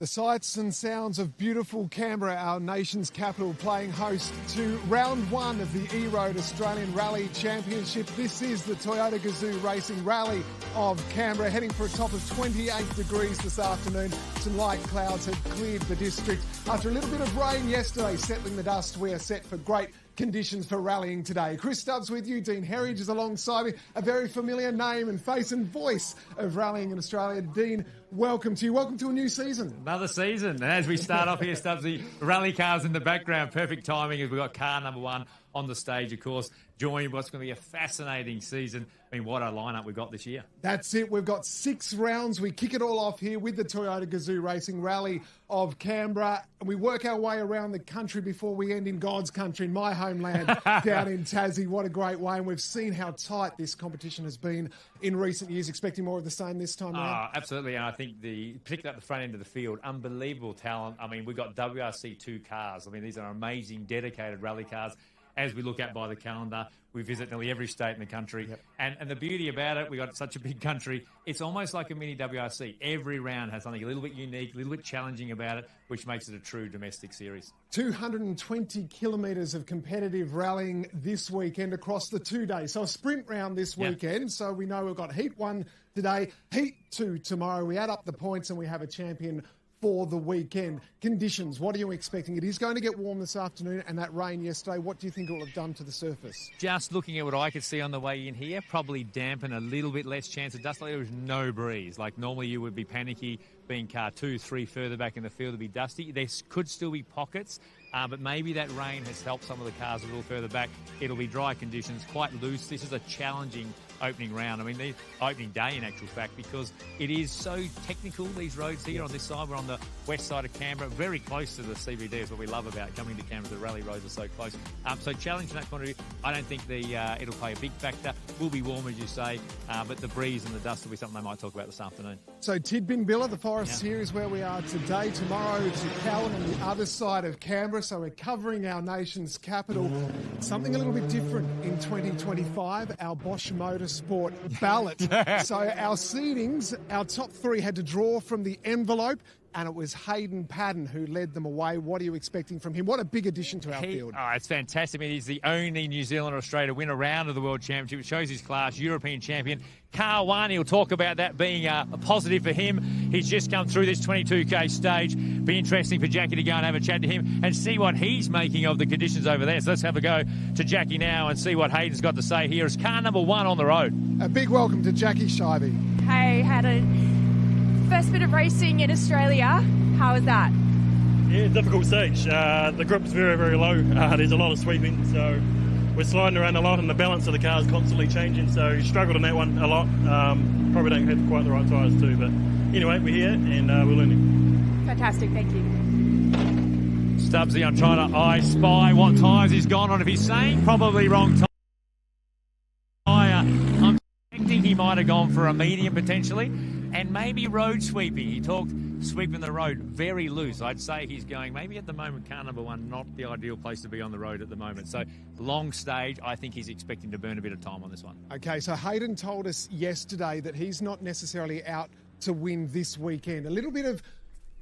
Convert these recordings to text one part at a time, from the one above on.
The sights and sounds of beautiful Canberra, our nation's capital, playing host to round one of the E-Road Australian Rally Championship. This is the Toyota Gazoo Racing Rally of Canberra, heading for a top of 28 degrees this afternoon. Some light clouds have cleared the district. After a little bit of rain yesterday, settling the dust, we are set for great conditions for rallying today. Chris Stubbs with you, Dean Herridge is alongside me, a very familiar name and face and voice of rallying in Australia. Dean, welcome to you. Welcome to a new season. Another season. And as we start off here, Stubbs, the rally cars in the background. Perfect timing as we've got car number one on the stage, of course, joining what's going to be a fascinating season. I mean, what a lineup we've got this year. That's it. We've got 6 rounds. We kick it all off here with the Toyota Gazoo Racing Rally of Canberra. And we work our way around the country before we end in God's country, in my homeland, down in Tassie. What a great way. And we've seen how tight this competition has been in recent years. Expecting more of the same this time around? Absolutely. And I think particularly at the front end of the field, unbelievable talent. I mean, we've got WRC2 cars. I mean, these are amazing, dedicated rally cars. As we look at by the calendar, we visit nearly every state in the country. Yep. And the beauty about it, we've got such a big country, it's almost like a mini WRC. Every round has something a little bit unique, a little bit challenging about it, which makes it a true domestic series. 220 kilometres of competitive rallying this weekend across the 2 days. So a sprint round this weekend. So we know we've got Heat 1 today, Heat 2 tomorrow. We add up the points and we have a champion for the weekend. Conditions, what are you expecting? It is going to get warm this afternoon, and that rain yesterday, what do you think it will have done to the surface? Just looking at what I could see on the way in here, probably dampen, a little bit less chance of dust. Like there was no breeze. Like normally you would be panicky being car 2, 3 further back in the field to be dusty. There could still be pockets, but maybe that rain has helped some of the cars a little further back. It'll be dry conditions, quite loose. This is a challenging opening round. I mean, the opening day in actual fact, because it is so technical, these roads here on this side. We're on the west side of Canberra, very close to the CBD is what we love about coming to Canberra. The rally roads are so close. So challenge from that point of view. I don't think it'll play a big factor. Will be warm, as you say, but the breeze and the dust will be something they might talk about this afternoon. So Tidbinbilla, the forests here is where we are today. Tomorrow to Cowan on the other side of Canberra. So we're covering our nation's capital. Something a little bit different in 2025, our Bosch Motorsport ballot. So our seedings, our top 3 had to draw from the envelope, and it was Hayden Paddon who led them away. What are you expecting from him? What a big addition to our field. Oh, it's fantastic. I mean, he's the only New Zealand or Australia to win a round of the World Championship. It shows his class, European champion. Car 1, he'll talk about that being a positive for him. He's just come through this 22K stage. Be interesting for Jackie to go and have a chat to him and see what he's making of the conditions over there. So let's have a go to Jackie now and see what Hayden's got to say. Here is car number 1 on the road. A big welcome to Jackie Shivey. Hey, had a first bit of racing in Australia. How was that? Yeah, difficult stage. The grip's very, very low. There's a lot of sweeping, so we're sliding around a lot, and the balance of the car is constantly changing, so you struggled on that one a lot. Probably don't have quite the right tyres too, but anyway, we're here and we're learning. Fantastic, thank you. Stubbsy, I'm trying to spy what tyres he's gone on. If he's saying probably wrong tyre, I'm expecting he might have gone for a medium potentially, and maybe road sweeping. He talked sweeping the road very loose. I'd say he's going maybe at the moment car number 1, not the ideal place to be on the road at the moment. So long stage, I think he's expecting to burn a bit of time on this one. Okay, so Hayden told us yesterday that he's not necessarily out to win this weekend. A little bit of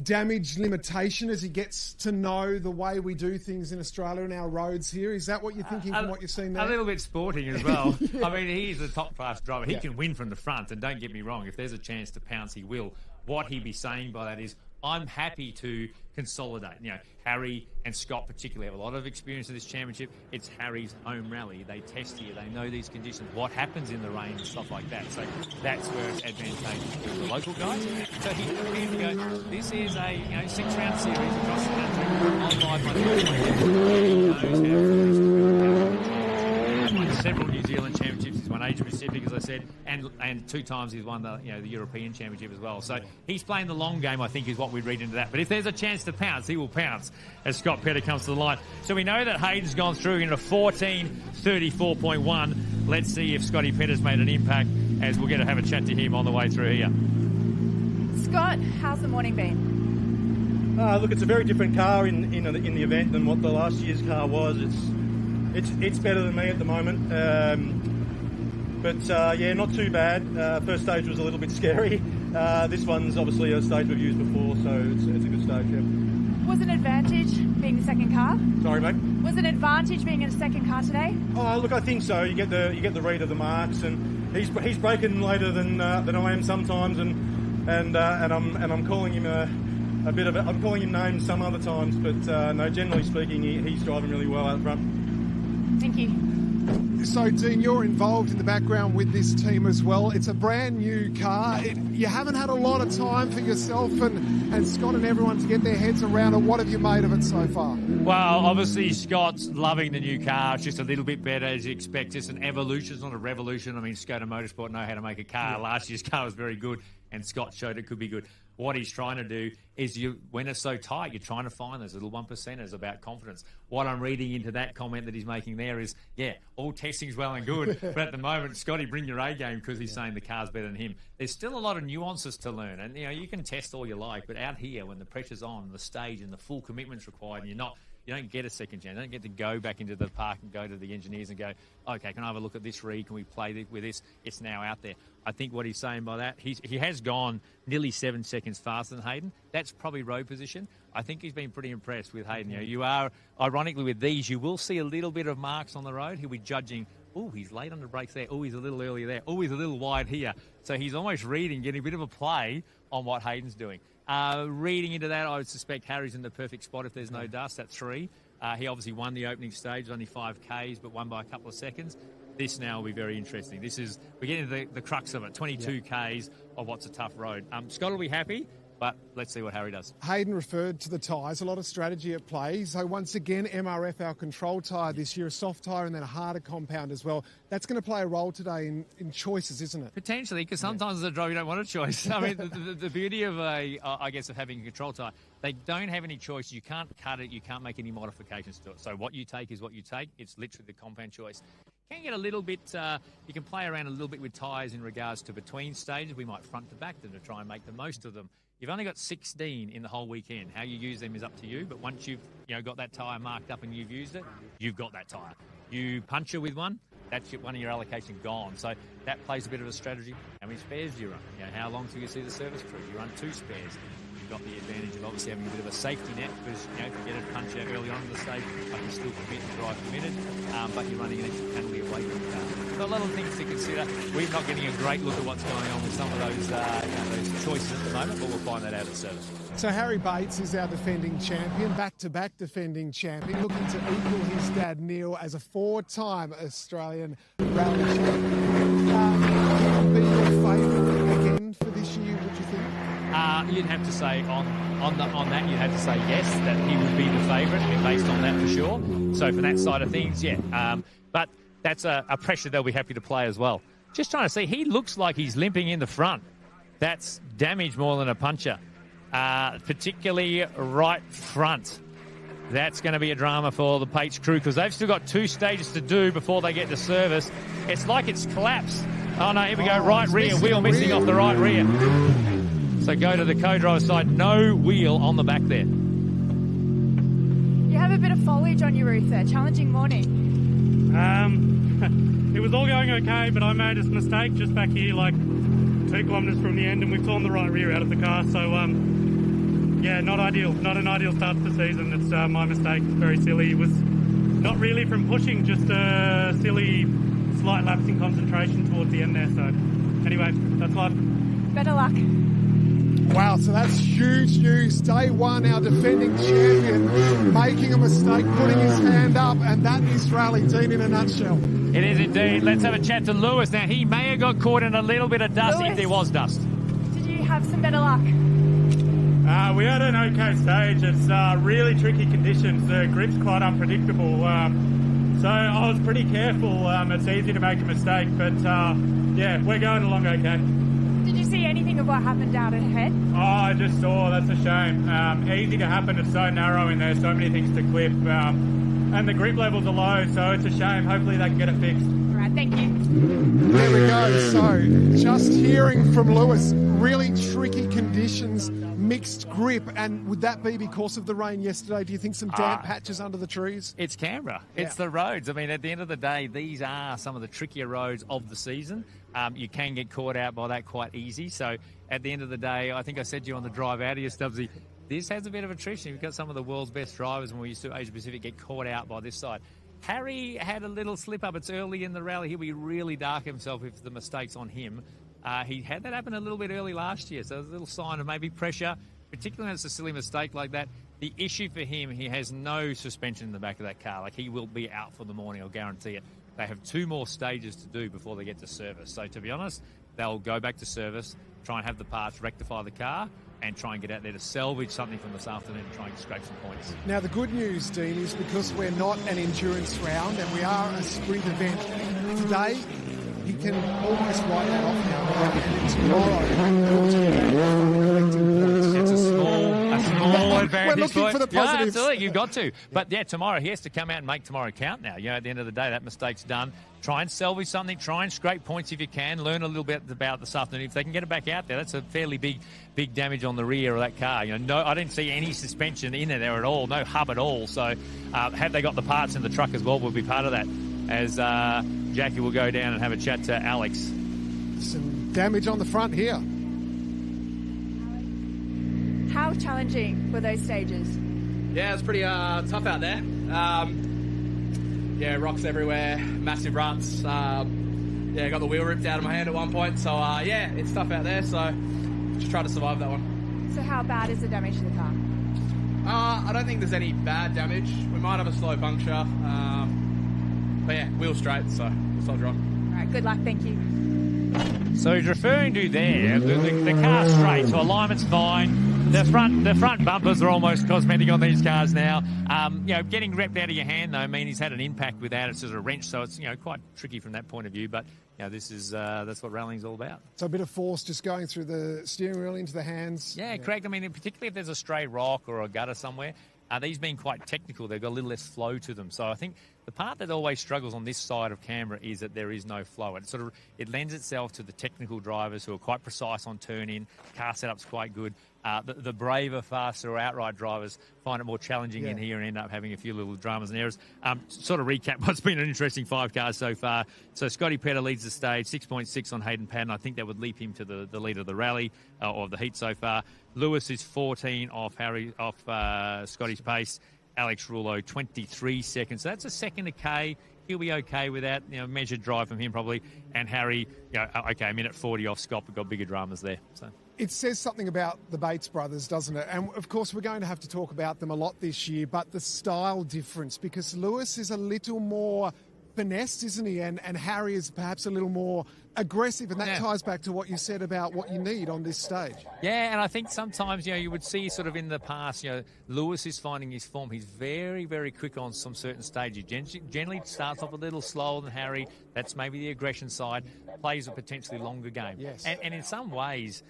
damage limitation as he gets to know the way we do things in Australia and our roads here. Is that what you're thinking from what you're seeing there? A little bit sporting as well. Yeah. I mean, he's a top-class driver. He can win from the front, and don't get me wrong, if there's a chance to pounce, he will. What he'd be saying by that is, I'm happy to consolidate. You know, Harry and Scott particularly have a lot of experience in this championship. It's Harry's home rally. They test here. They know these conditions, what happens in the rain and stuff like that. So that's where it's advantageous for the local guys. So he's prepared to go, this is a 6-round series across the country. I'll ride my He's won several New Zealand championships. He's won Asia Pacific, as I said, and 2 times he's won the European Championship as well. So he's playing the long game, I think, is what we'd read into that. But if there's a chance to pounce, he will pounce as Scott Petter comes to the line. So we know that Hayden's gone through in a 14:34.1. Let's see if Scotty Petter's made an impact, as we'll get to have a chat to him on the way through here. Scott, how's the morning been? Look, it's a very different car in the event than what the last year's car was. It's better than me at the moment. But yeah, not too bad. First stage was a little bit scary. This one's obviously a stage we've used before, so it's a good stage, yeah. Was it an advantage being the second car? Sorry, mate? Was it an advantage being in a second car today? Oh, look, I think so. You get the read of the marks, and he's braking later than I am sometimes, and I'm calling him I'm calling him names some other times, but no, generally speaking, he's driving really well out front. Thank you. So, Dean, you're involved in the background with this team as well. It's a brand new car. You haven't had a lot of time for yourself and Scott and everyone to get their heads around it. What have you made of it so far? Well, obviously, Scott's loving the new car. It's just a little bit better, as you expect. It's an evolution, it's not a revolution. I mean, Skoda Motorsport know how to make a car. Last year's car was very good, and Scott showed it could be good. What he's trying to do is, when it's so tight, you're trying to find those little 1%ers about confidence. What I'm reading into that comment that he's making there is, all testing's well and good, but at the moment, Scotty, bring your A game, because he's saying the car's better than him. There's still a lot of nuances to learn, and you can test all you like, but out here, when the pressure's on, the stage and the full commitment's required, and you don't get a second chance. You don't get to go back into the park and go to the engineers and go, okay, can I have a look at this read? Can we play with this? It's now out there. I think what he's saying by that, he has gone nearly 7 seconds faster than Hayden. That's probably road position. I think he's been pretty impressed with Hayden. You are, ironically, with these, you will see a little bit of marks on the road. He'll be judging, he's late on the brakes there. He's a little early there. He's a little wide here. So he's almost reading, getting a bit of a play on what Hayden's doing. Reading into that, I would suspect Harry's in the perfect spot if there's no dust at 3. He obviously won the opening stage, only 5 Ks, but won by a couple of seconds. This now will be very interesting. We're getting to the crux of it, 22 Ks of what's a tough road. Scott will be happy, but let's see what Harry does. Hayden referred to the tyres, a lot of strategy at play. So once again, MRF, our control tyre this year, a soft tyre and then a harder compound as well. That's going to play a role today in choices, isn't it? Potentially, because sometimes as a driver you don't want a choice. I mean, the beauty of of having a control tyre, they don't have any choice. You can't cut it. You can't make any modifications to it. So what you take is what you take. It's literally the compound choice. Can get a little bit, you can play around a little bit with tyres in regards to between stages. We might front to back them to try and make the most of them. You've only got 16 in the whole weekend. How you use them is up to you, but once you've got that tyre marked up and you've used it, you've got that tyre. You puncture with one, that's one of your allocation gone. So that plays a bit of a strategy. How many spares do you run? How long till you see the service crew? You run 2 spares. You've got the advantage of obviously having a bit of a safety net, because if you get a puncher early on in the stage, I can still commit and drive committed, but you're running an extra penalty away from the car. So a lot of things to consider. We're not getting a great look at what's going on with some of those those choices at the moment, but we'll find that out at service. So Harry Bates is our defending champion, back-to-back defending champion, looking to equal his dad Neil as a 4-time Australian rally champion. Will he be your favourite again for this year, would you think? You'd have to say on that, you'd have to say yes, that he would be the favourite, based on that for sure. So from that side of things, but that's a pressure they'll be happy to play as well. Just trying to see, he looks like he's limping in the front. That's damage more than a puncher, particularly right front. That's going to be a drama for the Pates crew, because they've still got 2 stages to do before they get to service. It's like it's collapsed. Oh no, here we go, right rear, wheel missing off the right rear. So go to the co-driver side, no wheel on the back there. You have a bit of foliage on your roof there. Challenging morning. It was all going okay, but I made a mistake just back here, like 2 kilometres from the end, and we've torn the right rear out of the car. So, not ideal. Not an ideal start to the season. It's my mistake. It's very silly. It was not really from pushing, just a silly slight lapse in concentration towards the end there. So, anyway, that's life. Better luck. Wow, so that's huge news. Day 1, our defending champion making a mistake, putting his hand up, and that is Rally Dean in a nutshell. It is indeed. Let's have a chat to Lewis. Now, he may have got caught in a little bit of dust, Lewis, if there was dust. Did you have some better luck? We had an okay stage. It's really tricky conditions. The grip's quite unpredictable. So I was pretty careful. It's easy to make a mistake, but we're going along okay. Did you see anything of what happened out ahead? Oh, I just saw. That's a shame. Easy to happen. It's so narrow in there. So many things to clip. And the grip levels are low, so it's a shame. Hopefully they can get it fixed. All right, thank you. There we go. So just hearing from Lewis, really tricky conditions, mixed grip. And would that be because of the rain yesterday? Do you think some damp patches under the trees? It's Canberra. It's the roads. I mean, at the end of the day, these are some of the trickier roads of the season. you can get caught out by that quite easy. So at the end of the day, I think I said to you on the drive out here, Stubbsy, this has a bit of attrition. You've got some of the world's best drivers, when we used to Asia Pacific, get caught out by this side. Harry had a little slip up. It's early in the rally. He'll be really dark himself if the mistake's on him. He had that happen a little bit early last year, so there's a little sign of maybe pressure, particularly when it's a silly mistake like that. The issue for him, he has no suspension in the back of that car. Like, he will be out for the morning, I'll guarantee it. They have 2 more stages to do before they get to service. So to be honest, they'll go back to service, try and have the parts rectify the car, and try and get out there to salvage something from this afternoon and try and scrape some points. Now, the good news, Dean, is because we're not an endurance round and we are a sprint event, today he can almost write that off now. And tomorrow, it's a small advantage. We're looking for the positives. Yeah, absolutely, you've got to. But yeah, tomorrow, he has to come out and make tomorrow count now. At the end of the day, that mistake's done. Try and salvage something. Try and scrape points if you can. Learn a little bit about this afternoon. If they can get it back out there, that's a fairly big damage on the rear of that car. No, I didn't see any suspension in there at all. No hub at all. So, had they got the parts in the truck as well, we'll be part of that. As Jackie will go down and have a chat to Alex. Some damage on the front here. How challenging were those stages? Yeah, it's pretty tough out there. Rocks everywhere, massive ruts. Got the wheel ripped out of my hand at one point. So, it's tough out there. So, just try to survive that one. So how bad is the damage to the car? I don't think there's any bad damage. We might have a slow puncture. Wheel straight, so we'll soldier on. All right, good luck. Thank you. So he's referring to there, the car's straight, so alignment's fine. The front bumpers are almost cosmetic on these cars now. Getting repped out of your hand, though, he's had an impact with that. It's just a wrench, so it's quite tricky from that point of view. But this is that's what rallying's all about. So a bit of force just going through the steering wheel into the hands. Yeah, correct. Particularly if there's a stray rock or a gutter somewhere. These being quite technical, they've got a little less flow to them. So I think the part that always struggles on this side of Canberra is that there is no flow. It lends itself to the technical drivers who are quite precise on turn-in. Car setup's quite good. The braver, faster, or outright drivers find it more challenging in here and end up having a few little dramas and errors. Sort of recap what's been an interesting 5 cars so far. So Scotty Pettit leads the stage, 6.6 on Hayden Paddon. I think that would leap him to the lead of the rally or the heat so far. Lewis is 14 off Scotty's pace. Alex Rouleau, 23 seconds. So that's a second to K. He'll be okay with that. Measured drive from him probably. And Harry, a minute 40 off Scott, but got bigger dramas there. So it says something about the Bates brothers, doesn't it? And of course, we're going to have to talk about them a lot this year, but the style difference, because Lewis is a little more finessed, isn't he? And Harry is perhaps a little more aggressive, and that ties back to what you said about what you need on this stage. Yeah, and I think sometimes, you would see sort of in the past, Lewis is finding his form. He's very, very quick on some certain stages. Generally starts off a little slower than Harry. That's maybe the aggression side. Plays a potentially longer game. Yes. And in some ways,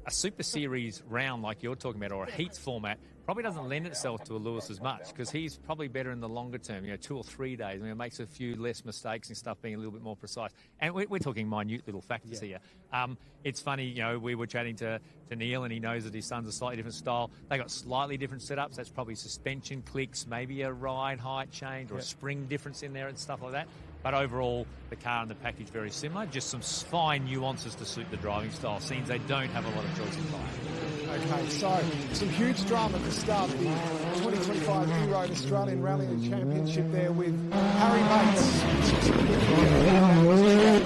a Super Series round like you're talking about, or a heats format, probably doesn't lend itself to a Lewis as much, because he's probably better in the longer term, 2 or 3 days. It makes a few less mistakes and stuff, being a little bit more precise. And we're talking minute little factors here. It's funny, we were chatting to Neil, and he knows that his son's a slightly different style. They got slightly different setups. That's probably suspension clicks, maybe a ride height change or a spring difference in there and stuff like that. But overall, the car and the package very similar. Just some fine nuances to suit the driving style. Seems they don't have a lot of choice in car. Okay, so some huge drama to start the 2025 E-Road Australian Rally Championship there with Harry Bates.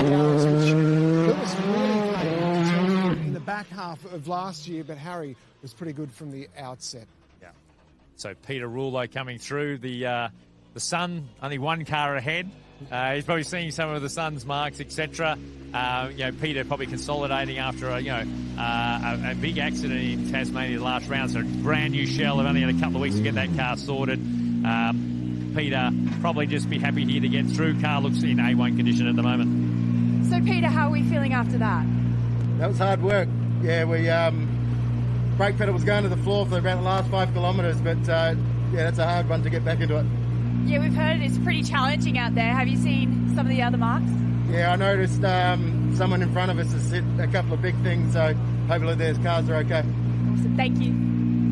Lewis really came in the back half of last year, but Harry was pretty good from the outset. Yeah. So Peter Rouleau coming through. The Sun, only 1 car ahead. He's probably seeing some of the Sun's marks, etc. Peter probably consolidating after a big accident in Tasmania the last round. So brand new shell. They've only had a couple of weeks to get that car sorted. Peter probably just be happy here to get through. Car looks in A1 condition at the moment. So Peter, how are we feeling after that? That was hard work. Yeah, brake pedal was going to the floor for about the last 5 kilometres, but that's a hard one to get back into it. Yeah, we've heard it's pretty challenging out there. Have you seen some of the other marks? Yeah, I noticed someone in front of us has hit a couple of big things, so hopefully their cars are okay. Awesome, thank you.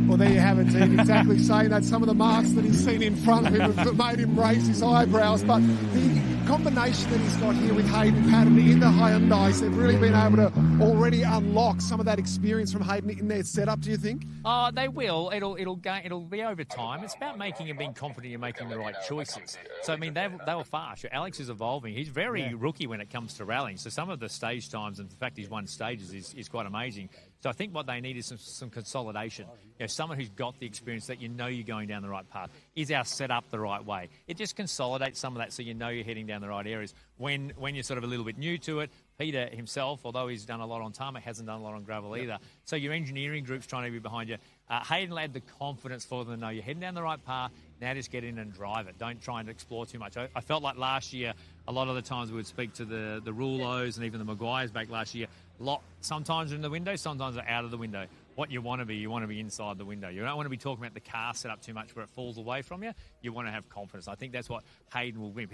Well, there you have it, Dean. Exactly saying that some of the marks that he's seen in front of him have made him raise his eyebrows. But the combination that he's got here with Hayden Paddon in the Hyundais, they've really been able to already unlock some of that experience from Hayden in their setup, do you think? Oh, they will. It'll be over time. It's about making and being confident you're making the right choices. So, I mean, they were fast. Alex is evolving. He's very rookie when it comes to rallying. So some of the stage times, and the fact he's won stages is quite amazing. So I think what they need is some consolidation. Someone who's got the experience that you're going down the right path. Is our setup the right way? It just consolidates some of that so you're heading down the right areas. When you're sort of a little bit new to it, Peter himself, although he's done a lot on tarmac, hasn't done a lot on gravel either. So your engineering group's trying to be behind you. Hayden had the confidence for them to know you're heading down the right path. Now just get in and drive it. Don't try and explore too much. I felt like last year, a lot of the times we would speak to the Rouleaus and even the Maguires back last year. Sometimes in the window, sometimes they're out of the window. What you want to be inside the window. You don't want to be talking about the car setup too much where it falls away from you. You want to have confidence. I think that's what Hayden will win.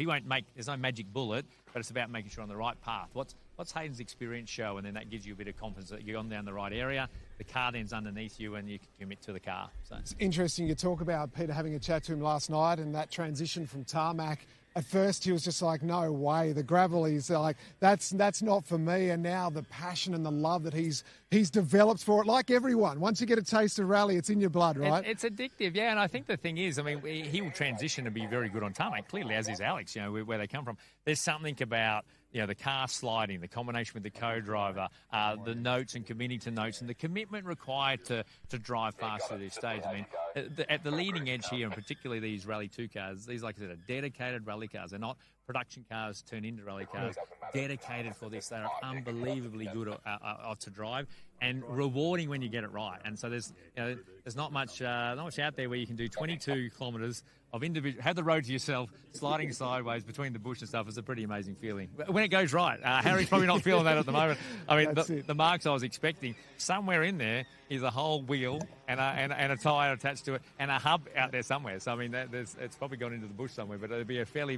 There's no magic bullet, but it's about making sure on the right path. What's Hayden's experience show? And then that gives you a bit of confidence that you're on down the right area. The car then's underneath you and you can commit to the car. So it's interesting you talk about Peter having a chat to him last night and that transition from tarmac. At first, he was just like, no way, the gravel, he's like, that's not for me. And now the passion and the love that he's developed for it, like everyone. Once you get a taste of rally, it's in your blood, right? It's addictive, yeah. And I think the thing is, I mean, he will transition and be very good on tarmac, clearly, as is Alex, where they come from. There's something about, the car sliding, the combination with the co-driver, the notes and committing to notes, and the commitment required to drive fast through this stage. I mean, at the leading edge here, and particularly these Rally 2 cars, these, like I said, are dedicated rally cars. They're not production cars turned into rally cars, dedicated for this. They're unbelievably good to drive and rewarding when you get it right. And so there's not much out there where you can do 22 kilometres of individual, have the road to yourself, sliding sideways between the bush and stuff is a pretty amazing feeling. When it goes right. Harry's probably not feeling that at the moment. I mean, the marks I was expecting, somewhere in there is a whole wheel and a tyre attached to it and a hub out there somewhere. So, I mean, it's probably gone into the bush somewhere, but it'll be a fairly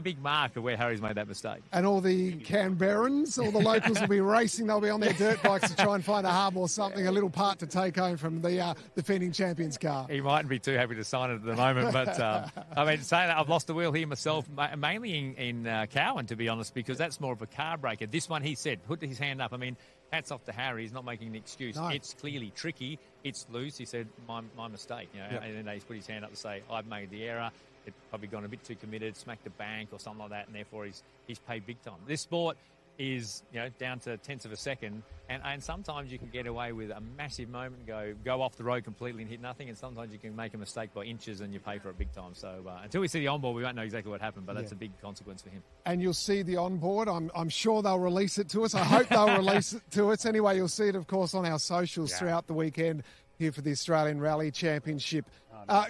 big mark of where Harry's made that mistake. And all the Canberrans, all the locals will be racing. They'll be on their dirt bikes to try and find a hub or something, a little part to take home from the defending champions car. He mightn't be too happy to sign it at the moment, but I mean, saying that, I've lost the wheel here myself, mainly in Cowan, to be honest, because that's more of a car breaker. This one, he said, put his hand up. I mean, hats off to Harry. He's not making an excuse. No. It's clearly tricky. It's loose. He said, my mistake. Yep. And then he's put his hand up to say, I've made the error. It's probably gone a bit too committed, smacked a bank or something like that, and therefore he's paid big time. This sport is down to tenths of a second, and sometimes you can get away with a massive moment, go off the road completely and hit nothing, and sometimes you can make a mistake by inches and you pay for it big time. So until we see the onboard, we won't know exactly what happened, but that's a big consequence for him. And you'll see the onboard. I'm sure they'll release it to us. I hope they'll release it to us. Anyway, you'll see it, of course, on our socials throughout the weekend here for the Australian Rally Championship.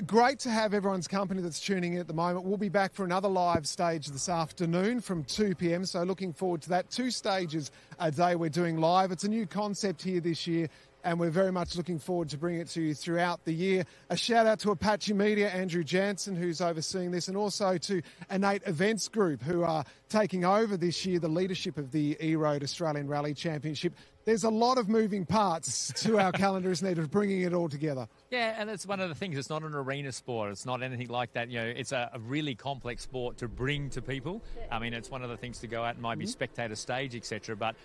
Great to have everyone's company that's tuning in at the moment. We'll be back for another live stage this afternoon from 2 p.m, so looking forward to that. 2 stages a day we're doing live. It's a new concept here this year, and we're very much looking forward to bringing it to you throughout the year. A shout out to Apache Media, Andrew Jansen, who's overseeing this, and also to Innate Events Group, who are taking over this year the leadership of the E-Road Australian Rally Championship. There's a lot of moving parts to our calendar, isn't there, of bringing it all together. Yeah, and it's one of the things. It's not an arena sport. It's not anything like that. It's a really complex sport to bring to people. I mean, it's one of the things to go out and maybe spectator stage, etc. But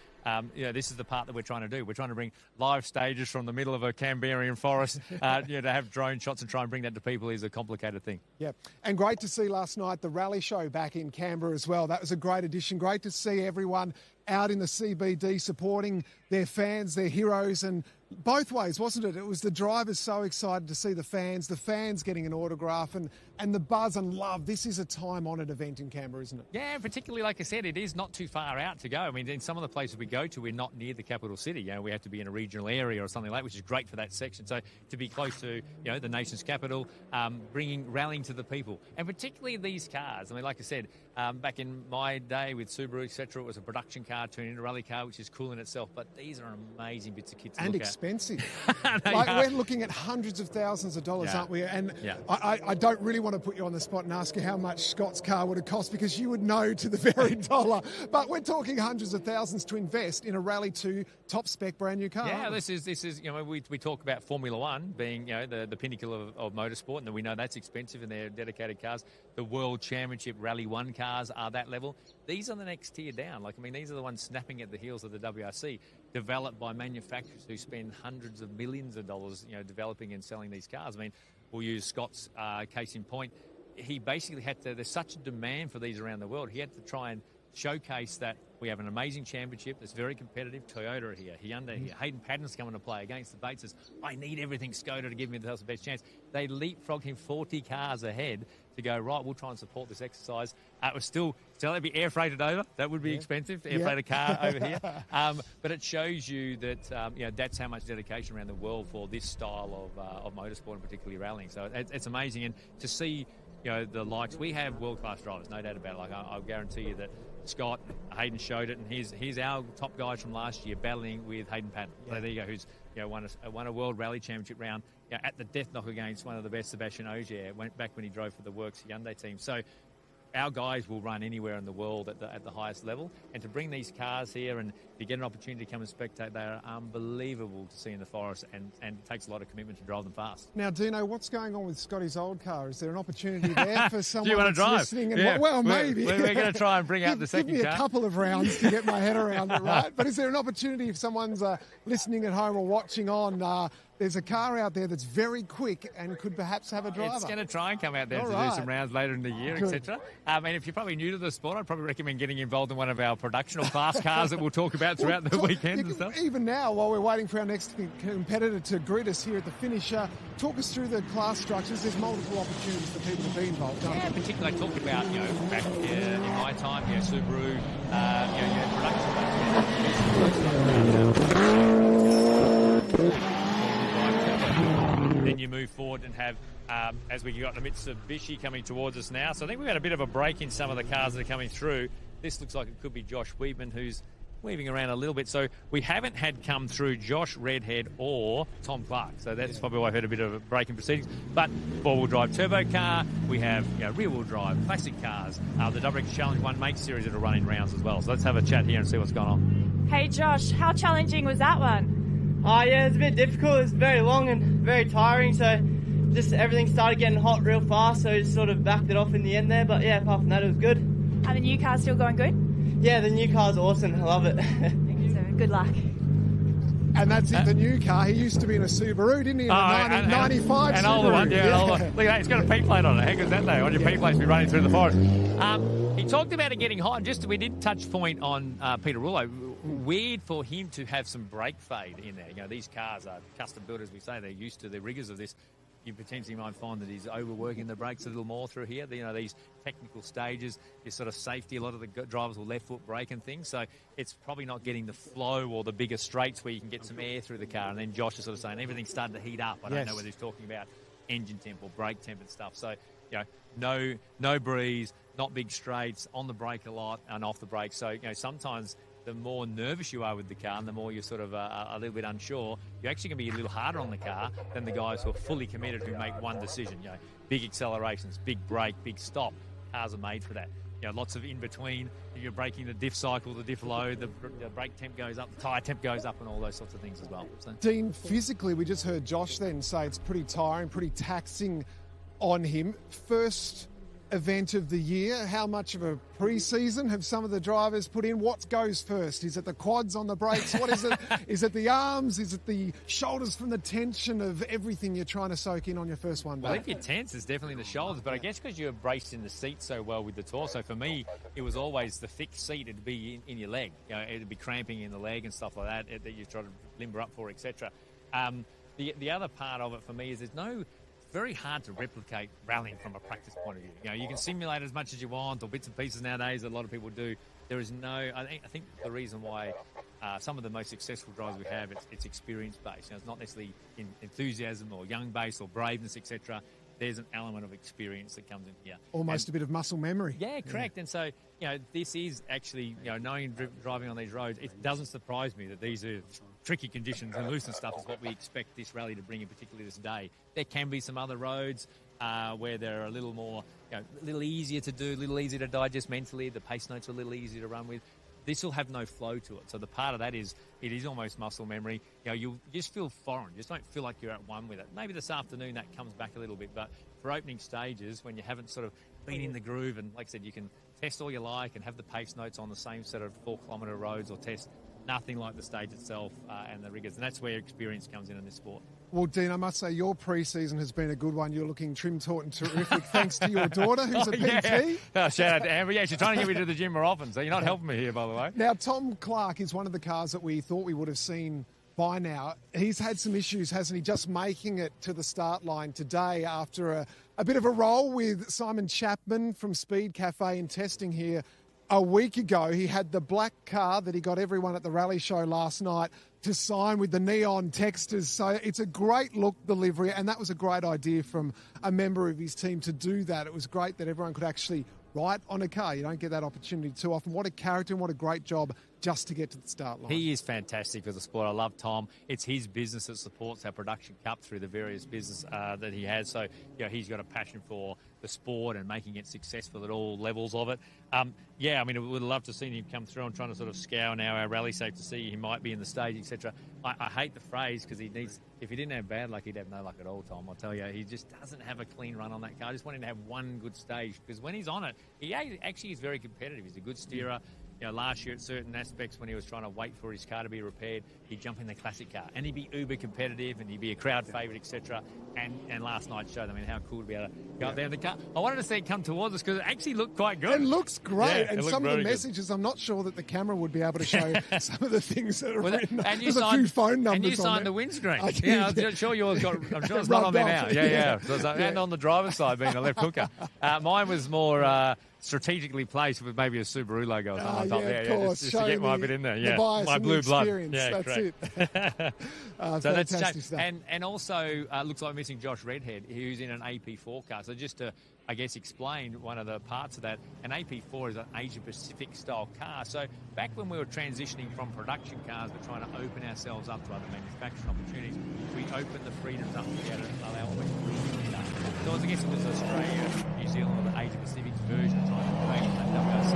this is the part that we're trying to do. We're trying to bring live stages from the middle of a Canberran forest. To have drone shots and try and bring that to people is a complicated thing. Yeah, and great to see last night the rally show back in Canberra as well. That was a great addition. Great to see everyone out in the CBD supporting their fans, their heroes, and both ways, wasn't it? It was the drivers so excited to see the fans getting an autograph, and the buzz and love. This is a time-honoured event in Canberra, isn't it? Yeah, particularly, like I said, it is not too far out to go. I mean, in some of the places we go to, we're not near the capital city. We have to be in a regional area or something like that, which is great for that section. So to be close to, the nation's capital, rallying to the people, and particularly these cars. I mean, like I said, back in my day with Subaru, etc., it was a production car turned into a rally car, which is cool in itself. But these are amazing bits of kit to look at. expensive. We're looking at hundreds of thousands of dollars, aren't we? And I don't really want to put you on the spot and ask you how much Scott's car would have cost, because you would know to the very dollar. But we're talking hundreds of thousands to invest in a Rally 2 top spec brand new car. Yeah, this is we talk about Formula One being the pinnacle of motorsport, and we know that's expensive and they're dedicated cars. The World Championship Rally 1 cars are that level. These are the next tier down. These are the ones snapping at the heels of the WRC, developed by manufacturers who spend hundreds of millions of dollars, developing and selling these cars. We'll use Scott's case in point. He basically had to, there's such a demand for these around the world, he had to try and showcase that we have an amazing championship that's very competitive. Toyota are here, Hyundai here, Hayden Paddon's coming to play against the Bates. I need everything Skoda to give me the best chance. They leapfrogged him 40 cars ahead to go, right, we'll try and support this exercise. It was still it'd be air freighted over. That would be expensive, air freighted car over here. But it shows you that that's how much dedication around the world for this style of motorsport, and particularly rallying. So it's amazing. And to see the likes, we have world-class drivers, no doubt about it. I'll guarantee you that Scott, Hayden showed it, and here's our top guys from last year battling with Hayden Paddon. So there you go, who's won a World Rally Championship round at the death knock against one of the best, Sebastian Ogier, went back when he drove for the Works Hyundai team. So our guys will run anywhere in the world at the highest level, and to bring these cars here and to get an opportunity to come and spectate, they are unbelievable to see in the forest, and it takes a lot of commitment to drive them fast. Now, Dino, what's going on with Scotty's old car? Is there an opportunity there for someone Do you want to drive? Listening? And well, maybe. We're going to try and bring out the second car. Give me a couple of rounds to get my head around it, right? But is there an opportunity if someone's listening at home or watching on, there's a car out there that's very quick and could perhaps have a driver? It's going to try and come out there to do some rounds later in the year, etc. And if you're probably new to the sport, I'd probably recommend getting involved in one of our production or fast cars that we'll talk about throughout the weekends and stuff. Even now, while we're waiting for our next competitor to greet us here at the finish, talk us through the class structures. There's multiple opportunities for people to be involved. Yeah, particularly I talked about, back in my time, Subaru, production. Then you move forward and have, as we got the Mitsubishi coming towards us now. So I think we've had a bit of a break in some of the cars that are coming through. This looks like it could be Josh Weedman, who's weaving around a little bit. So we haven't had come through Josh Redhead or Tom Clark. So that's probably why I've had a bit of a break in proceedings. But four-wheel drive turbo car, we have rear-wheel drive, classic cars, the WX Challenge 1 Make Series that are running rounds as well. So let's have a chat here and see what's going on. Hey, Josh, how challenging was that one? Yeah, it's a bit difficult. It's very long and very tiring, so just everything started getting hot real fast, so just sort of backed it off in the end there. But yeah, apart from that, it was good. Are the new cars still going good? Yeah, the new car's awesome. I love it. Thank you, sir. Good luck. And that's the new car. He used to be in a Subaru, didn't he? In a 95 and Subaru. Older one, yeah. Older. Look at that, it's got a P plate on it. How good's that though? On your P plates, be running through the forest. He talked about it getting hot. We did touch point on Peter Rullo. Weird for him to have some brake fade in there. These cars are custom built, as we say. They're used to the rigours of this. You potentially might find that he's overworking the brakes a little more through here. These technical stages, this sort of safety. A lot of the drivers will left foot brake and things. So it's probably not getting the flow or the bigger straights where you can get some air through the car. And then Josh is sort of saying everything's starting to heat up. I don't know whether he's talking about engine temp or brake temp and stuff. So, no breeze, not big straights, on the brake a lot and off the brake. So, sometimes the more nervous you are with the car and the more you're sort of a little bit unsure, you're actually going to be a little harder on the car than the guys who are fully committed who make one decision. Big accelerations, big brake, big stop. Cars are made for that. Lots of in-between. You're braking the diff cycle, the diff low, the brake temp goes up, the tyre temp goes up and all those sorts of things as well. So. Dean, physically, we just heard Josh then say it's pretty tiring, pretty taxing on him. First event of the year, how much of a pre-season have some of the drivers put in? What goes first? Is it the quads on the brakes? What is it? Is it the arms? Is it the shoulders from the tension of everything you're trying to soak in on your first one? Well, I think your tense is definitely the shoulders, but I guess because you're braced in the seat so well with the torso, for me, it was always the thick seat. It'd be in your leg. It'd be cramping in the leg and stuff like that that you try to limber up for, etc. The other part of it for me is very hard to replicate rallying from a practice point of view. You can simulate as much as you want, or bits and pieces nowadays that a lot of people do. There is I think the reason why some of the most successful drivers we have, it's experience based. It's not necessarily enthusiasm or young base or braveness, etc. There's an element of experience that comes in here. Almost a bit of muscle memory. Yeah, correct. Yeah. And so, this is actually, knowing driving on these roads, it doesn't surprise me that these are tricky conditions and loose and stuff is what we expect this rally to bring, in particularly this day. There can be some other roads where they're a little more, a little easier to do, a little easier to digest mentally. The pace notes are a little easier to run with. This will have no flow to it. So the part of that is it is almost muscle memory. You just feel foreign. You just don't feel like you're at one with it. Maybe this afternoon that comes back a little bit, but for opening stages, when you haven't sort of been in the groove, and like I said, you can test all you like and have the pace notes on the same set of 4-kilometre roads or test nothing like the stage itself and the rigours. And that's where experience comes in this sport. Well, Dean, I must say your pre-season has been a good one. You're looking trim, taut and terrific thanks to your daughter, who's a PT. Yeah. Shout out to Amber. Yeah, she's trying to get me to the gym more often, so you're not helping me here, by the way. Now, Tom Clark is one of the cars that we thought we would have seen by now. He's had some issues, hasn't he, just making it to the start line today after a bit of a roll with Simon Chapman from Speed Cafe in testing here a week ago. He had the black car that he got everyone at the rally show last night to sign with the neon textures. So it's a great look, the livery, and that was a great idea from a member of his team to do that. It was great that everyone could actually ride on a car. You don't get that opportunity too often. What a character and what a great job just to get to the start line. He is fantastic for the sport. I love Tom. It's his business that supports our production cup through the various business that he has. So, he's got a passion for the sport and making it successful at all levels of it. We would love to see him come through. I'm trying to sort of scour now our rally safe to see he might be in the stage, etc. I hate the phrase because if he didn't have bad luck, he'd have no luck at all, Tom. I'll tell you, he just doesn't have a clean run on that car. I just want him to have one good stage because when he's on it, he actually is very competitive. He's a good steerer. Last year at certain aspects when he was trying to wait for his car to be repaired, he'd jump in the classic car and he'd be uber competitive and he'd be a crowd favourite, etc. And last night showed, how cool to be able to go up there in the car. I wanted to see it come towards us because it actually looked quite good. It looks great. Yeah, and some of the messages, I'm not sure that the camera would be able to show some of the things that are written. There's a few phone numbers. And you signed the windscreen. I'm sure yours got, I'm sure it's not on there now. Yeah. And on the driver's side being a left hooker. Mine was more strategically placed with maybe a Subaru logo or something on top there. Of course. Just to get my bit in there. Yeah, my blue blood. Yeah, that's correct. it. So fantastic stuff. And also looks like we're missing Josh Redhead, who's in an AP4 car. So just to, explain one of the parts of that, an AP4 is an Asia-Pacific style car. So back when we were transitioning from production cars, we're trying to open ourselves up to other manufacturing opportunities. We opened the freedoms up to be able to allow all the stuff. So I guess it was Australia, New Zealand, or the Asia-Pacific version trying to create that WRC.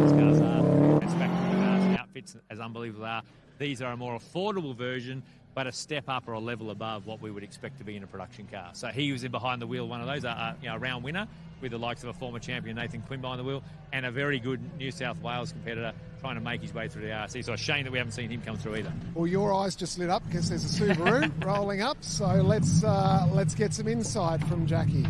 These cars are, as factory cars and outfits as unbelievable are. These are a more affordable version, but a step up or a level above what we would expect to be in a production car. So he was in behind the wheel, one of those, a round winner with the likes of a former champion, Nathan Quinn, behind the wheel, and a very good New South Wales competitor trying to make his way through the RC. So a shame that we haven't seen him come through either. Well, your eyes just lit up because there's a Subaru rolling up. So let's get some insight from Jackie.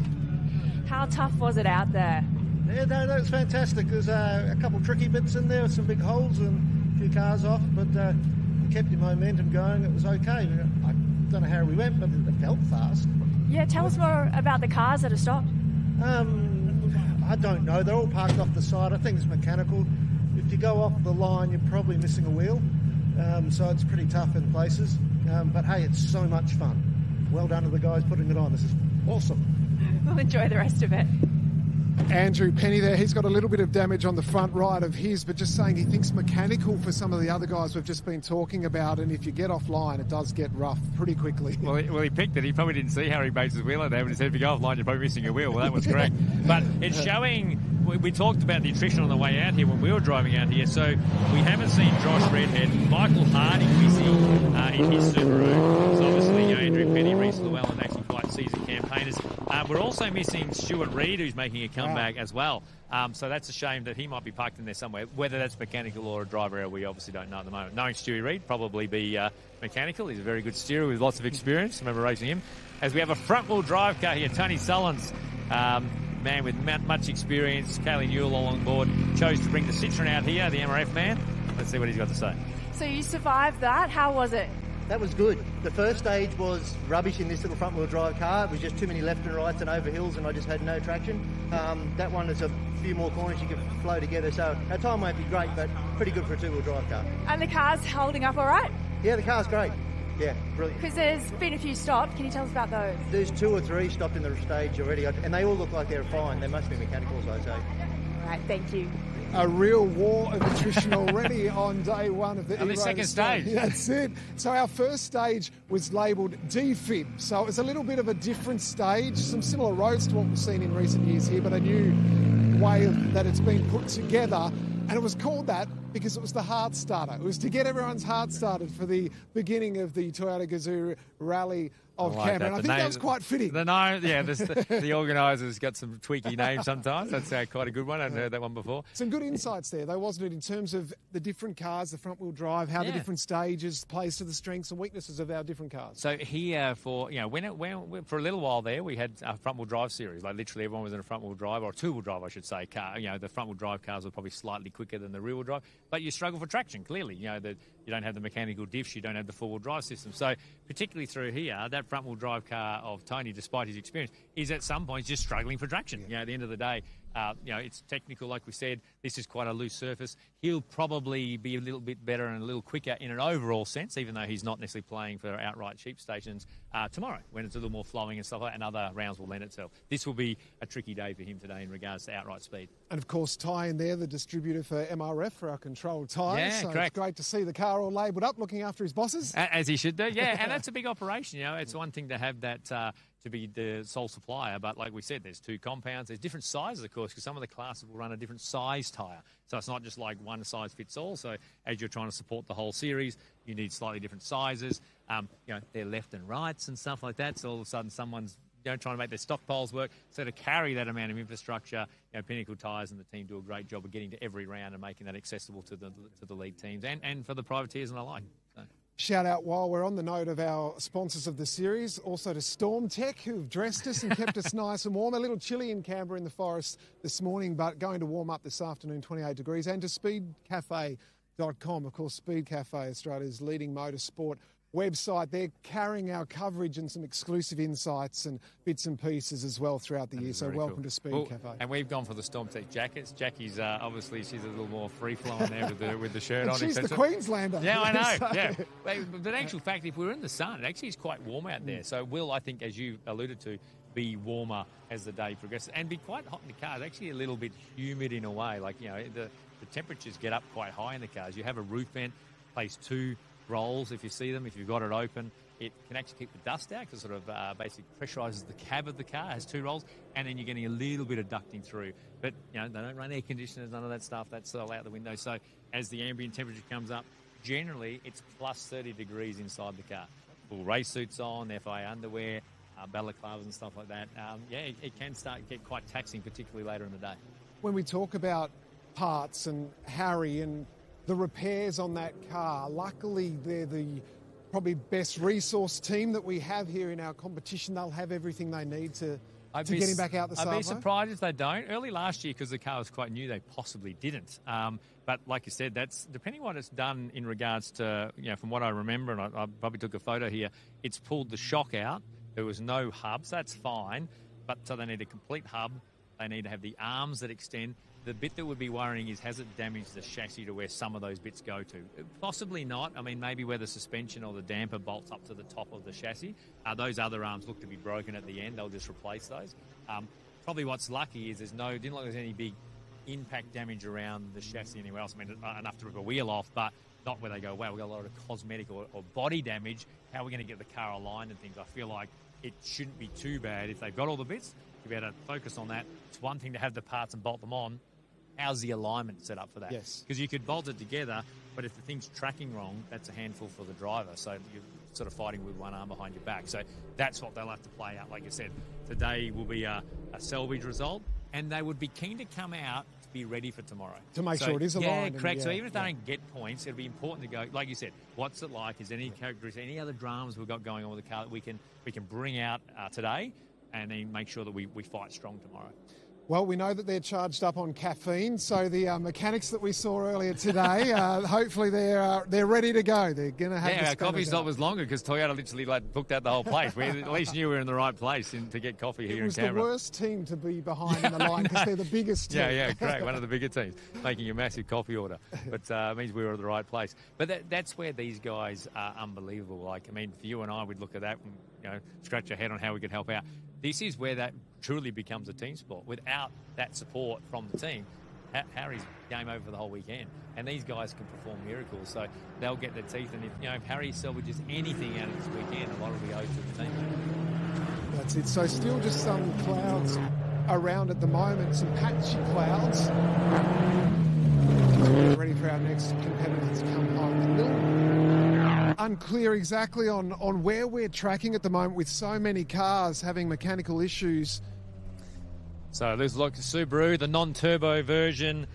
How tough was it out there? Yeah, no, that was fantastic. There's a couple tricky bits in there with some big holes and a few cars off, but we kept the momentum going. It was okay. I don't know how we went, but it felt fast. Yeah, tell us more about the cars that are stopped. I don't know. They're all parked off the side. I think it's mechanical. If you go off the line, you're probably missing a wheel. So it's pretty tough in places. But hey, it's so much fun. Well done to the guys putting it on. This is awesome. We'll enjoy the rest of it. Andrew Penny there, he's got a little bit of damage on the front right of his, but just saying he thinks mechanical for some of the other guys we've just been talking about, and if you get offline, it does get rough pretty quickly. Well, he picked it. He probably didn't see Harry Bates' wheel out there, but he said if you go offline, you're probably missing a wheel. Well, that was correct. But it's showing, we talked about the attrition on the way out here when we were driving out here, so we haven't seen Josh Redhead. Michael Harding missing in his Subaru. So obviously, Andrew Penny, Reese Llewellyn, actually quite seasoned campaigners. We're also missing Stuart Reid, who's making a comeback as well. So that's a shame that he might be parked in there somewhere. Whether that's mechanical or a driver error, we obviously don't know at the moment. Knowing Stewie Reid, probably be mechanical. He's a very good steerer with lots of experience. Remember racing him. As we have a front-wheel drive car here, Tony Sullins, man with much experience. Kaylee Newell along board, chose to bring the Citroen out here, the MRF man. Let's see what he's got to say. So you survived that. How was it? That was good. The first stage was rubbish in this little front-wheel drive car. It was just too many left and rights and over hills, and I just had no traction. That one is a few more corners you can flow together, so our time won't be great, but pretty good for a two-wheel drive car. And the car's holding up all right? Yeah, the car's great. Yeah, brilliant. Because there's been a few stopped. Can you tell us about those? There's 2 or 3 stopped in the stage already, and they all look like they're fine. They must be mechanicals, I'd say. All right, thank you. a real war of attrition already on day one of the On the second stage. That's it. So our first stage was labelled DFIT. So it was a little bit of a different stage, some similar roads to what we've seen in recent years here, but a new way that it's been put together. And it was called that because it was the heart starter. It was to get everyone's heart started for the beginning of the Toyota Gazoo Rally of Canberra. And I think that was quite fitting. The organisers got some tweaky names sometimes. That's quite a good one. I hadn't heard that one before. Some good insights there, though, wasn't it, in terms of the different cars, the front-wheel drive, how the different stages plays to the strengths and weaknesses of our different cars. So here, for for a little while there, we had a front-wheel drive series. Like literally, everyone was in a front-wheel drive or a two-wheel drive, I should say. Car. The front-wheel drive cars were probably slightly quicker than the rear-wheel drive, but you struggle for traction. Clearly, you don't have the mechanical diffs, you don't have the four-wheel drive system. So particularly through here, that front-wheel drive car of Tony, despite his experience, is at some points just struggling for traction. At the end of the day, it's technical, like we said. This is quite a loose surface. He'll probably be a little bit better and a little quicker in an overall sense, even though he's not necessarily playing for outright sheep stations tomorrow, when it's a little more flowing and stuff like that, and other rounds will lend itself. This will be a tricky day for him today in regards to outright speed. And of course, Ty in there, the distributor for MRF for our controlled tyres. Yeah, so correct. It's great to see the car all labelled up, looking after his bosses. As he should do, yeah. And that's a big operation. It's one thing to have that to be the sole supplier, but like we said, there's two compounds. There's different sizes, of course, because some of the classes will run a different size tyre. So it's not just like one size fits all. So as you're trying to support the whole series, you need slightly different sizes. They're left and rights and stuff like that. So all of a sudden, someone's trying to make their stockpiles work. So to carry that amount of infrastructure, Pinnacle Tyres and the team do a great job of getting to every round and making that accessible to the league teams and for the privateers and the like. So. Shout out while we're on the note of our sponsors of the series, also to Storm Tech, who've dressed us and kept us nice and warm. A little chilly in Canberra in the forest this morning, but going to warm up this afternoon, 28 degrees. And to speedcafe.com, of course, Speed Cafe, Australia's leading motorsport website. They're carrying our coverage and some exclusive insights and bits and pieces as well throughout the year. So welcome to Speed Cafe. And we've gone for the Storm Tech jackets. Jackie's obviously she's a little more free flowing there with the shirt and on. She's the Queenslander. Yeah, I know. Yeah, but in actual fact, if we're in the sun, it actually is quite warm out there. So will, I think, as you alluded to, be warmer as the day progresses and be quite hot in the cars. Actually, a little bit humid in a way. Like the temperatures get up quite high in the cars. You have a roof vent, place two rolls if you see them, if you've got it open. It can actually keep the dust out because it sort of basically pressurizes the cab of the car. It has two rolls, and then you're getting a little bit of ducting through. But they don't run air conditioners, none of that stuff. That's all out the window. So as the ambient temperature comes up, generally it's plus 30 degrees inside the car. Full race suits on, FIA underwear, balaclavas and stuff like that. It can start to get quite taxing, particularly later in the day. When we talk about parts and Harry and the repairs on that car, luckily they're the probably best resource team that we have here in our competition. They'll have everything they need to get him back out the side. I'd be surprised if they don't. Early last year, because the car was quite new, they possibly didn't. But like you said, that's depending on what it's done in regards to, from what I remember, and I probably took a photo here, it's pulled the shock out. There was no hubs. That's fine. But so they need a complete hub. They need to have the arms that extend. The bit that would be worrying is, has it damaged the chassis to where some of those bits go to? Possibly not. I mean, maybe where the suspension or the damper bolts up to the top of the chassis. Those other arms look to be broken at the end. They'll just replace those. Probably what's lucky is didn't look like there's any big impact damage around the chassis anywhere else. I mean, enough to rip a wheel off, but not where they go, wow, we've got a lot of cosmetic or body damage. How are we going to get the car aligned and things? I feel like it shouldn't be too bad if they've got all the bits. To be able to focus on that. It's one thing to have the parts and bolt them on. How's the alignment set up for that? Yes. Because you could bolt it together, but if the thing's tracking wrong, that's a handful for the driver. So you're sort of fighting with one arm behind your back. So that's what they'll have to play out. Like I said, today will be a salvage result, and they would be keen to come out to be ready for tomorrow. To make sure it is aligned. Yeah, correct. So even if they don't get points, it'll be important to go, like you said, what's it like? Is there any characteristics, any other dramas we've got going on with the car that we can bring out today, and then make sure that we fight strong tomorrow? Well, we know that they're charged up on caffeine, so the mechanics that we saw earlier today, hopefully they're ready to go. They're going to have. Yeah, our coffee stop was longer because Toyota literally booked out the whole place. We at least knew we were in the right place to get coffee here in Canberra. It was the worst team to be behind in the line because they're the biggest team. Yeah, great. One of the bigger teams making a massive coffee order, but it means we were at the right place. But that's where these guys are unbelievable. Like, I mean, for you and I, we'd look at that and scratch our head on how we could help out. This is where that truly becomes a team sport. Without that support from the team, Harry's game over for the whole weekend. And these guys can perform miracles, so they'll get their teeth. And if Harry salvages anything out of this weekend, a lot will be owed to the team. That's it. So still just some clouds around at the moment, some patchy clouds. Ready for our next competitor to come home. A little unclear exactly on where we're tracking at the moment with so many cars having mechanical issues. So let's look at Subaru, the non-turbo version.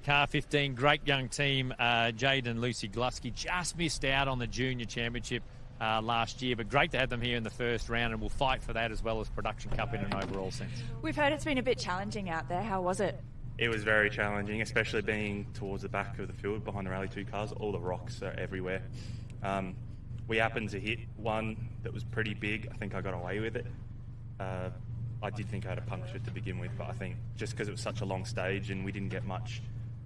Car 15, great young team. Jade and Lucy Glusky just missed out on the junior championship last year, but great to have them here in the first round, and we'll fight for that as well as Production Cup in an overall sense. We've heard it's been a bit challenging out there. How was it? It was very challenging, especially being towards the back of the field behind the Rally 2 cars. All the rocks are everywhere. We happened to hit one that was pretty big. I think I got away with it. I did think I had a puncture to begin with, but I think just because it was such a long stage and we didn't get much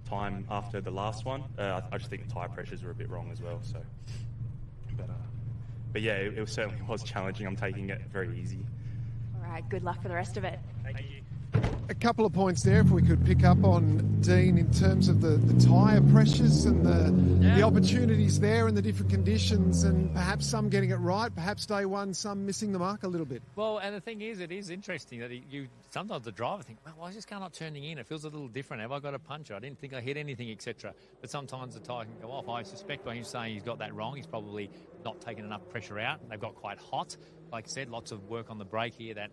time after the last one, I just think the tyre pressures were a bit wrong as well. So, but yeah, it certainly was challenging. I'm taking it very easy. All right, good luck for the rest of it. Thank you. A couple of points there, if we could pick up on, Dean, in terms of the tyre pressures and the opportunities there and the different conditions, and perhaps some getting it right, perhaps day one, some missing the mark a little bit. Well, and the thing is, it is interesting that you sometimes the driver think, well, why is this car not turning in? It feels a little different. Have I got a puncher? I didn't think I hit anything, etc. But sometimes the tyre can go off. I suspect by him saying he's got that wrong, he's probably not taken enough pressure out. They've got quite hot. Like I said, lots of work on the brake here. That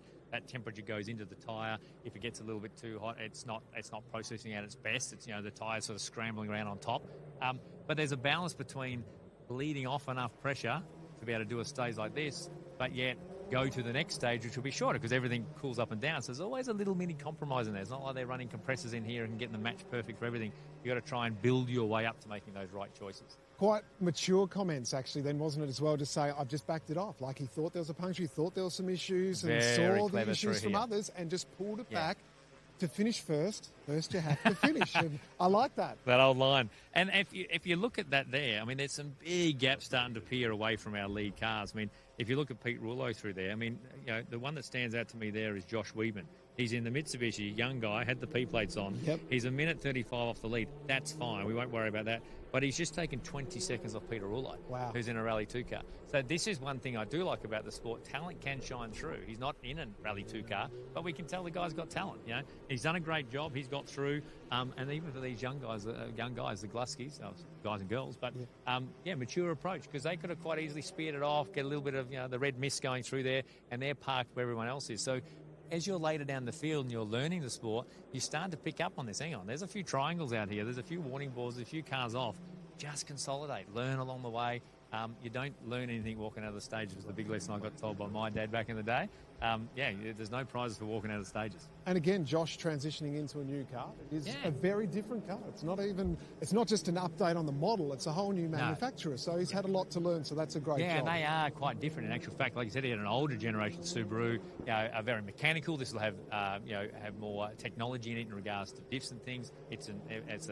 temperature goes into the tyre. If it gets a little bit too hot, it's not processing at its best. It's, the tyre's sort of scrambling around on top. But there's a balance between bleeding off enough pressure to be able to do a stage like this, but yet go to the next stage, which will be shorter because everything cools up and down. So there's always a little mini compromise in there. It's not like they're running compressors in here and getting the match perfect for everything. You've got to try and build your way up to making those right choices. Quite mature comments, actually, then, wasn't it, as well, to say, I've just backed it off. Like, he thought there was a puncture, he thought there were some issues, and saw the issues from others and just pulled it back to finish first. First you have to finish. And I like that. That old line. And if you look at that there, I mean, there's some big gaps starting to appear away from our lead cars. I mean, if you look at Pete Rouleau through there, I mean, the one that stands out to me there is Josh Weedman. He's in the Mitsubishi, young guy, had the P-plates on. Yep. He's a minute 35 off the lead. That's fine. We won't worry about that. But he's just taken 20 seconds off Peter Rouleau, who's in a Rally 2 car. So this is one thing I do like about the sport. Talent can shine through. He's not in a Rally 2 car, but we can tell the guy's got talent. He's done a great job. He's got through. And even for these young guys, the Gluskys, guys and girls, but mature approach, because they could have quite easily speared it off, get a little bit of the red mist going through there, and they're parked where everyone else is. So as you're later down the field and you're learning the sport, you start to pick up on this. Hang on, there's a few triangles out here. There's a few warning boards, a few cars off. Just consolidate, learn along the way. You don't learn anything walking out of the stages. Was the big lesson I got told by my dad back in the day. There's no prizes for walking out of the stages. And again, Josh transitioning into a new car. It is a very different car. It's not just an update on the model. It's a whole new manufacturer. So he's had a lot to learn. So that's a great job. Yeah, they are quite different. In actual fact, like you said, he had an older generation Subaru, are very mechanical. This will have have more technology in it in regards to diffs and things. It's a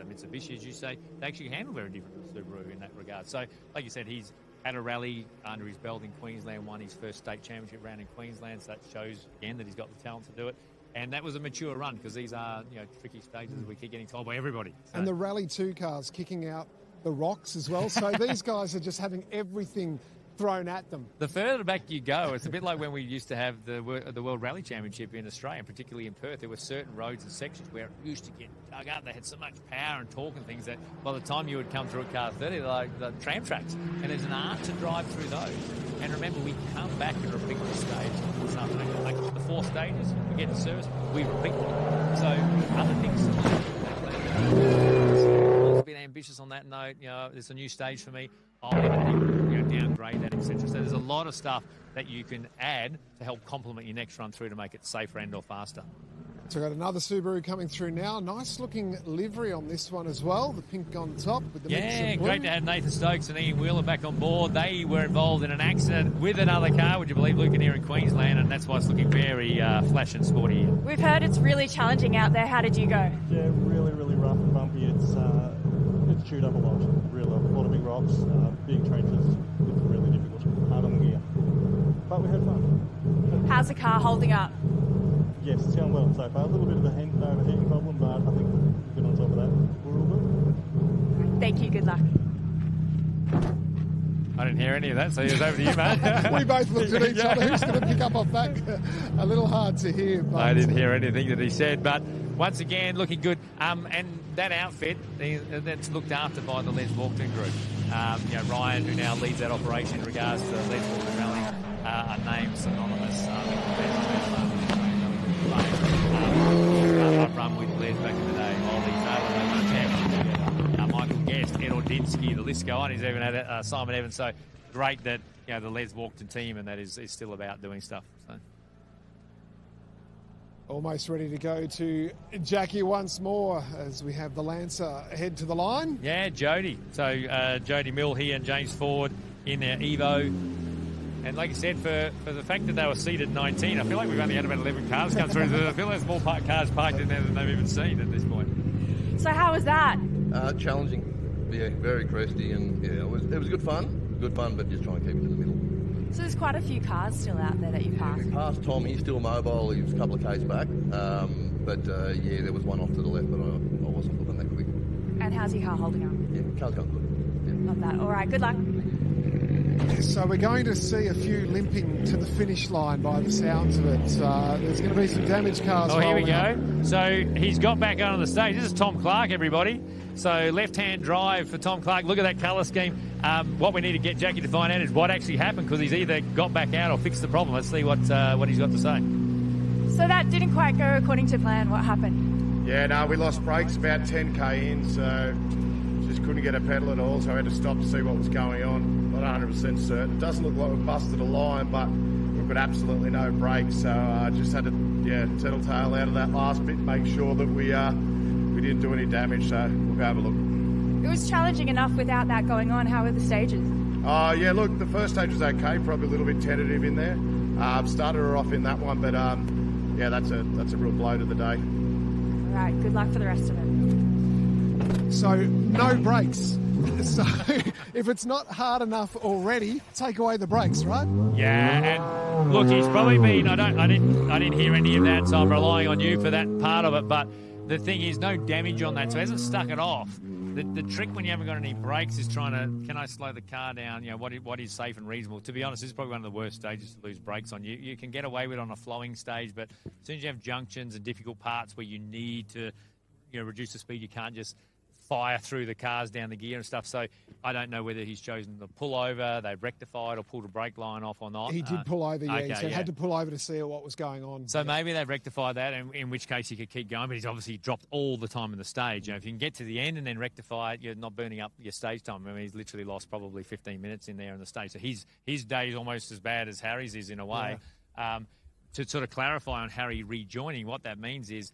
Mitsubishi, as you say. They actually handle very different from Subaru in that regard. So, like you said, he's had a rally under his belt in Queensland, won his first state championship round in Queensland, so that shows again that he's got the talent to do it. And that was a mature run, because these are tricky stages, we keep getting told by everybody. So. And the Rally 2 cars kicking out the rocks as well, so these guys are just having everything thrown at them. The further back you go, it's a bit like when we used to have the World Rally Championship in Australia, particularly in Perth. There were certain roads and sections where it used to get dug up. They had so much power and torque and things that by the time you would come through at car 30, they're like the tram tracks. And there's an art to drive through those. And remember, we come back and repeat the stage this afternoon. Like the 4 stages, we get the service, we repeat them. So other things. A bit ambitious on that note. There's a new stage for me. I'll downgrade that, etc. So there's a lot of stuff that you can add to help complement your next run through to make it safer and or faster. So we've got another Subaru coming through now. Nice looking livery on this one as well. The pink on top with the mix of blue. Great to have Nathan Stokes and Ian Wheeler back on board. They were involved in an accident with another car, would you believe, Lucan, here in Queensland, and that's why it's looking very flash and sporty here. We've heard it's really challenging out there. How did you go? Yeah, really, really rough and bumpy. It's chewed up a lot, really. A lot of big rocks, big trenches. It's really difficult, hard on the gear. But we had fun. How's the car holding up? Yes, it's going well so far. A little bit of a overheating problem, but I think we've been on top of that. We're all good. Thank you. Good luck. I didn't hear any of that, so it was over to you, mate. We both looked at each other. Who's going to pick up off that? A little hard to hear. But I didn't hear anything that he said, but once again, looking good. And that outfit, that's looked after by the Les Walkden group. Ryan, who now leads that operation in regards to Les Walkden rally, are named synonymous. I've run with Les back in the day. Ollie Taylor, they won championships together. Michael Guest, Ed Ordinsky, the list go on. He's even had Simon Evans. So great that the Les Walkden team and that is still about doing stuff. So. Almost ready to go to Jackie once more as we have the Lancer head to the line. Yeah, Jody. So Jody Mill here and James Ford in their Evo. And like I said, for the fact that they were seated 19, I feel like we've only had about 11 cars come through. I feel there's more cars parked in there than they've even seen at this point. So how was that? Challenging. Yeah, very cresty, and yeah, it was good fun. Good fun, but just try and keep it in the middle. So there's quite a few cars still out there that you passed. We passed Tom. He's still mobile. He was a couple of k's back. There was one off to the left, but I wasn't looking that quick. And how's your car holding up? Yeah, car's going good. Yeah. Love that. All right, good luck. So we're going to see a few limping to the finish line by the sounds of it. There's going to be some damaged cars. Oh, here we go. So he's got back on the stage. This is Tom Clark, everybody. So left-hand drive for Tom Clark. Look at that colour scheme. What we need to get Jackie to find out is what actually happened, because he's either got back out or fixed the problem. Let's see what he's got to say. So that didn't quite go according to plan. What happened? Yeah, no, we lost brakes about 10k in, so just couldn't get a pedal at all, so I had to stop to see what was going on. Not 100% certain. It doesn't look like we busted a line, but we've got absolutely no brakes, so I just had to tail out of that last bit, make sure that we didn't do any damage, so we'll go have a look. It was challenging enough without that going on. How were the stages? Yeah, look, the first stage was okay, probably a little bit tentative in there. Started her off in that one, but that's a real blow to the day. All right, good luck for the rest of it. So no brakes. So if it's not hard enough already, take away the brakes, right? Yeah, and look, he's probably been. I didn't hear any of that, so I'm relying on you for that part of it. But the thing is, no damage on that, so he hasn't stuck it off. The trick when you haven't got any brakes is trying to, can I slow the car down? What is safe and reasonable? To be honest, this is probably one of the worst stages to lose brakes on. You can get away with it on a flowing stage, but as soon as you have junctions and difficult parts where you need to, reduce the speed, you can't just fire through the cars down the gear and stuff. So I don't know whether he's chosen to pull over, they've rectified or pulled a brake line off or not. He did pull over, yeah. Okay, so he had to pull over to see what was going on. So maybe they've rectified that, in which case he could keep going, but he's obviously dropped all the time in the stage. If you can get to the end and then rectify it, you're not burning up your stage time. I mean, he's literally lost probably 15 minutes in there in the stage. So his day is almost as bad as Harry's is in a way. Yeah. To sort of clarify on Harry rejoining, what that means is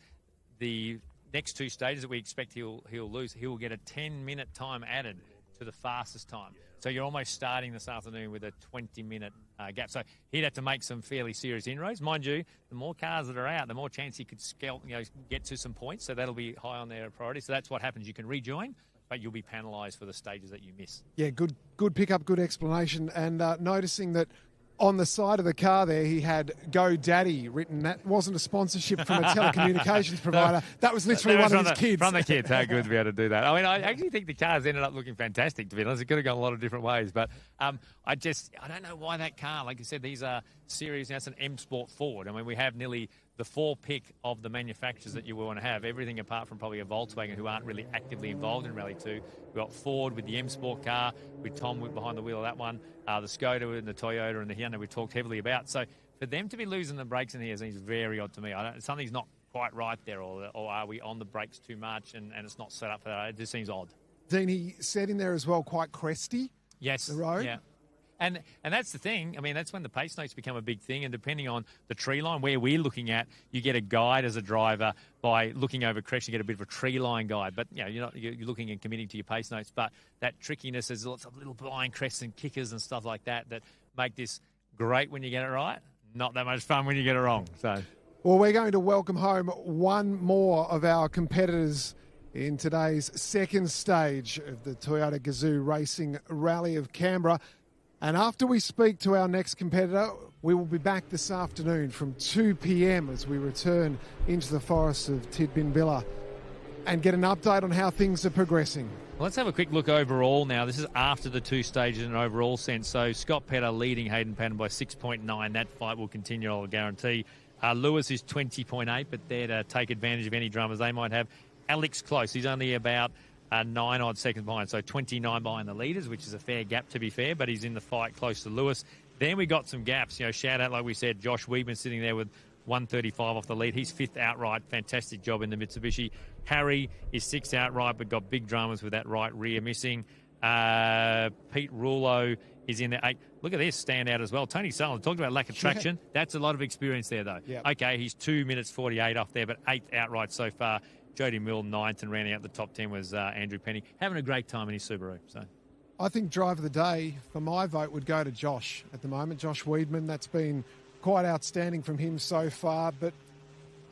the next two stages that we expect he'll lose, he will get a 10-minute time added to the fastest time. So you're almost starting this afternoon with a 20-minute gap. So he'd have to make some fairly serious inroads. Mind you, the more cars that are out, the more chance he could get to some points. So that'll be high on their priority. So that's what happens. You can rejoin, but you'll be penalised for the stages that you miss. Yeah, good pickup, good explanation. And noticing that on the side of the car there, he had Go Daddy written. That wasn't a sponsorship from a telecommunications provider. That was literally one of his kids. From the kids. How good to be able to do that. I mean, I actually think the cars ended up looking fantastic, to be honest. It could have gone a lot of different ways. But I don't know why that car, like you said, these are series. That's an M Sport Ford. I mean, we have nearly the 4 pick of the manufacturers that you want to have. Everything apart from probably a Volkswagen, who aren't really actively involved in Rally 2. We've got Ford with the M Sport car, with Tom behind the wheel of that one, the Skoda and the Toyota and the Hyundai we talked heavily about. So for them to be losing the brakes in here seems very odd to me. Something's not quite right there, or are we on the brakes too much and it's not set up for that? It just seems odd. Dean, he said in there as well, quite cresty. Yes. The road. Yeah. And that's the thing. I mean, that's when the pace notes become a big thing. And depending on the tree line, where we're looking at, you get a guide as a driver by looking over crests. You get a bit of a tree line guide. But you're looking and committing to your pace notes. But that trickiness, there's lots of little blind crests and kickers and stuff like that make this great when you get it right. Not that much fun when you get it wrong. So, well, we're going to welcome home one more of our competitors in today's second stage of the Toyota Gazoo Racing Rally of Canberra. And after we speak to our next competitor, We will be back this afternoon from 2 p.m. as we return into the forests of Tidbinbilla and get an update on how things are progressing. Well, let's have a quick look overall now. This is after the two stages in an overall sense. So Scott Petter leading Hayden Paddon by 6.9. That fight will continue, I'll guarantee. Lewis is 20.8, but there to take advantage of any dramas they might have. Alex close. He's only about 9 odd seconds behind, so 29 behind the leaders, which is a fair gap to be fair, but he's in the fight close to Lewis. Then we got some gaps. You know, shout out, like we said, Josh Weedman sitting there with 135 off the lead. He's 5th outright. Fantastic job in the Mitsubishi. Harry is 6th outright, but got big dramas with that right rear missing. Pete Rouleau is in the 8th. Look at this standout as well. Tony Sullivan talked about lack of traction. That's a lot of experience there, though. Yep. Okay, he's 2 minutes 48 off there, but 8th outright so far. Jody Mill 9th, and rounding out the top 10 was Andrew Penny. Having a great time in his Subaru. So, I think driver of the day for my vote would go to Josh at the moment. Josh Weedman, that's been quite outstanding from him so far. But,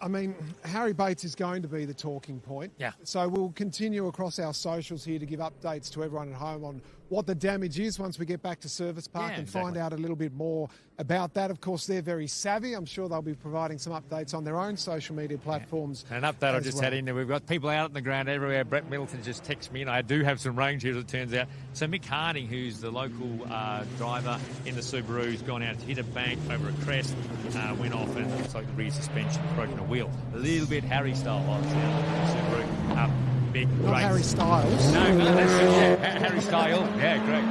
I mean, Harry Bates is going to be the talking point. Yeah. So we'll continue across our socials here to give updates to everyone at home on what the damage is once we get back to Service Park and find out a little bit more about that. Of course, they're very savvy. I'm sure they'll be providing some updates on their own social media platforms. And an update I just had in there. We've got people out on the ground everywhere. Brett Middleton just texted me, and I do have some range here, as it turns out. So Mick Harding, who's the local driver in the Subaru, has gone out to hit a bank over a crest, went off, and looks like the rear suspension broken a wheel. A little bit Harry style, obviously, Subaru. Big Not race. Harry Styles. No, Harry Style. Yeah, great.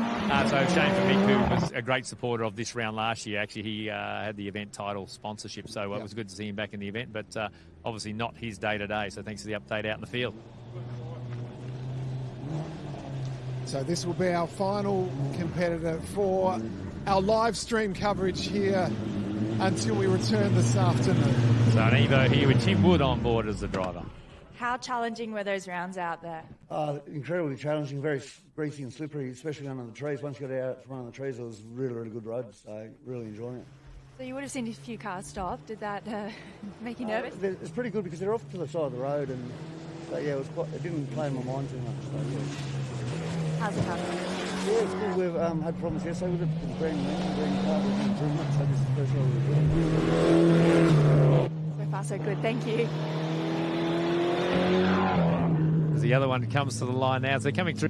So shame for Mick, who was a great supporter of this round last year. Actually, he had the event title sponsorship, so it was good to see him back in the event, but obviously not his day today. So thanks for the update out in the field. So this will be our final competitor for our live stream coverage here until we return this afternoon. So an Evo here with Tim Wood on board as the driver. How challenging were those rounds out there? Incredibly challenging, very greasy and slippery, especially under the trees. Once you got out from under the trees, it was really, really good road, so really enjoying it. So you would have seen a few cars stop. Did that make you nervous? It's pretty good because they're off to the side of the road, and so, yeah, it didn't play in my mind too much. So, yeah. How's it going? Yeah, it's good. We've had problems yesterday with the green car, with improvement, so this is the first one we've done. So far, so good. Thank you. As the other one comes to the line now, so they're coming through.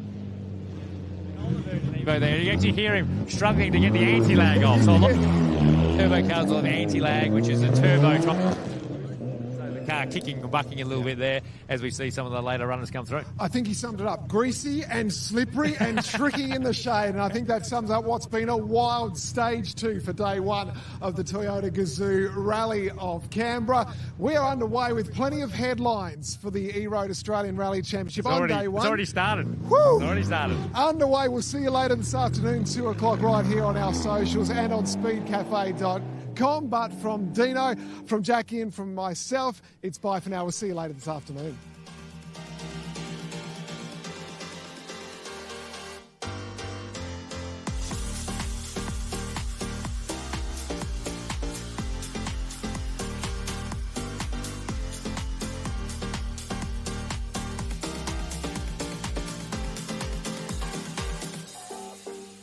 Evo there, you actually hear him struggling to get the anti-lag off. So a lot of turbo cars will have anti-lag, which is a turbo. So the car kicking and bucking a little bit there as we see some of the later runners come through. I think he summed it up. Greasy and slippery and tricky in the shade. And I think that sums up what's been a wild stage 2 for day 1 of the Toyota Gazoo Rally of Canberra. We are underway with plenty of headlines for the E-Road Australian Rally Championship on day 1. It's already started. Woo! It's already started. Underway. We'll see you later this afternoon, 2 o'clock, right here on our socials and on speedcafe.com. But from Dino, from Jackie and from myself, it's bye for now. We'll see you later this afternoon.